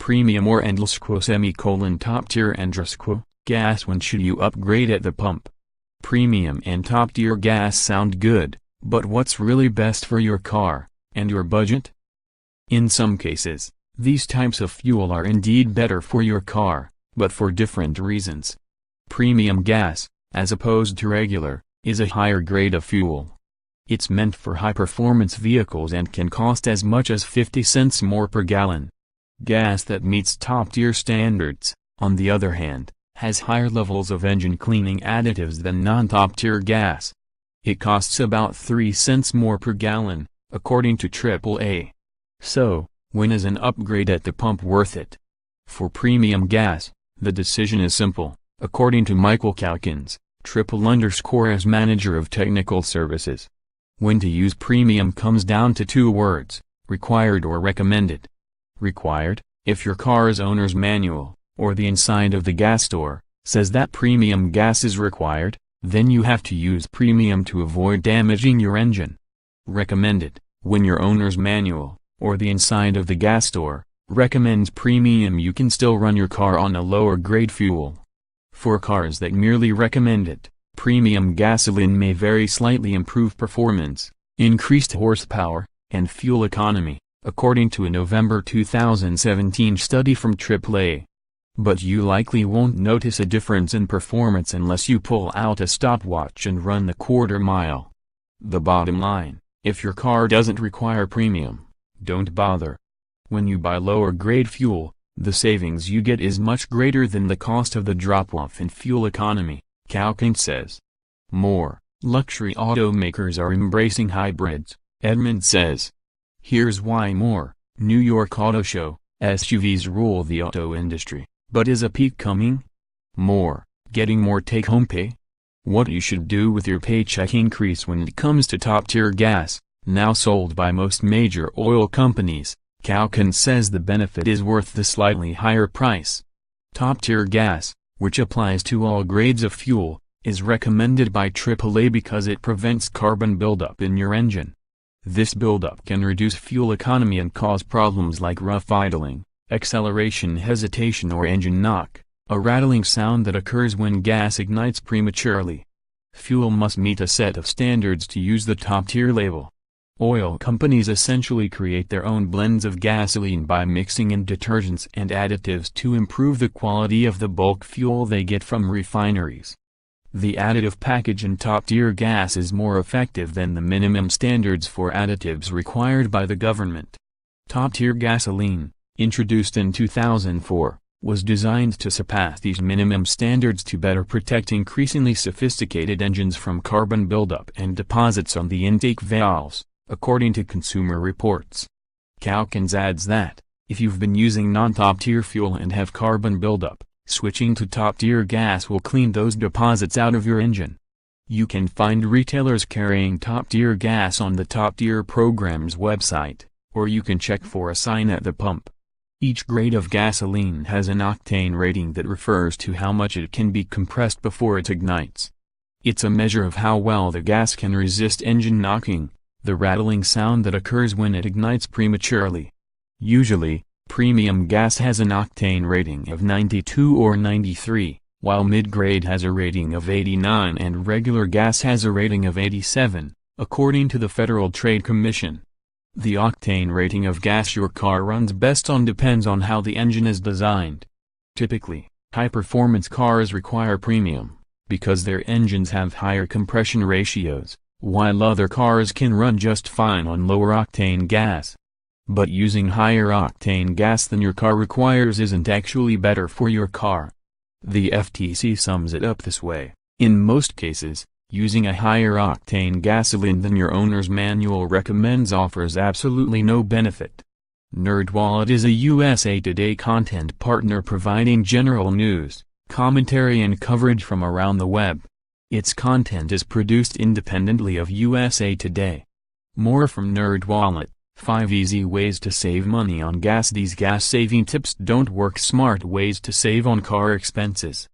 Premium or lsquo top tier and/or gas. When should you upgrade at the pump? Premium and top tier gas sound good, but what's really best for your car and your budget? In some cases, these types of fuel are indeed better for your car, but for different reasons. Premium gas, as opposed to regular, is a higher grade of fuel. It's meant for high-performance vehicles and can cost as much as 50 cents more per gallon. Gas that meets top-tier standards, on the other hand, has higher levels of engine cleaning additives than non-top-tier gas. It costs about 3 cents more per gallon, according to AAA. So, when is an upgrade at the pump worth it? For premium gas, the decision is simple, according to Michael Calkins, _as Manager of Technical Services. When to use premium comes down to 2 words, required or recommended. Required, if your car's owner's manual, or the inside of the gas store, says that premium gas is required, then you have to use premium to avoid damaging your engine. Recommended, when your owner's manual, or the inside of the gas store, recommends premium, you can still run your car on a lower grade fuel. For cars that merely recommend it, premium gasoline may very slightly improve performance, increased horsepower, and fuel economy, according to a November 2017 study from AAA. But you likely won't notice a difference in performance unless you pull out a stopwatch and run the quarter mile. The bottom line, if your car doesn't require premium, don't bother. When you buy lower grade fuel, the savings you get is much greater than the cost of the drop-off in fuel economy, Calkins says. More luxury automakers are embracing hybrids, Edmund says. Here's why. More New York Auto Show, SUVs rule the auto industry, but is a peak coming? More getting more take-home pay? What you should do with your paycheck increase when it comes to top-tier gas, now sold by most major oil companies. Calkins says the benefit is worth the slightly higher price. Top-tier gas, which applies to all grades of fuel, is recommended by AAA because it prevents carbon buildup in your engine. This buildup can reduce fuel economy and cause problems like rough idling, acceleration hesitation or engine knock, a rattling sound that occurs when gas ignites prematurely. Fuel must meet a set of standards to use the top-tier label. Oil companies essentially create their own blends of gasoline by mixing in detergents and additives to improve the quality of the bulk fuel they get from refineries. The additive package in top-tier gas is more effective than the minimum standards for additives required by the government. Top-tier gasoline, introduced in 2004, was designed to surpass these minimum standards to better protect increasingly sophisticated engines from carbon buildup and deposits on the intake valves, according to Consumer Reports. Calkins adds that, if you've been using non-top-tier fuel and have carbon buildup, switching to top-tier gas will clean those deposits out of your engine. You can find retailers carrying top-tier gas on the Top Tier program's website, or you can check for a sign at the pump. Each grade of gasoline has an octane rating that refers to how much it can be compressed before it ignites. It's a measure of how well the gas can resist engine knocking, the rattling sound that occurs when it ignites prematurely. Usually, premium gas has an octane rating of 92 or 93, while mid-grade has a rating of 89 and regular gas has a rating of 87, according to the Federal Trade Commission. The octane rating of gas your car runs best on depends on how the engine is designed. Typically, high-performance cars require premium, because their engines have higher compression ratios, while other cars can run just fine on lower octane gas. But using higher octane gas than your car requires isn't actually better for your car. The FTC sums it up this way: in most cases, using a higher octane gasoline than your owner's manual recommends offers absolutely no benefit. NerdWallet is a USA Today content partner providing general news, commentary and coverage from around the web. Its content is produced independently of USA Today. More from NerdWallet: 5 easy ways to save money on gas. These gas-saving tips don't work. Smart ways to save on car expenses.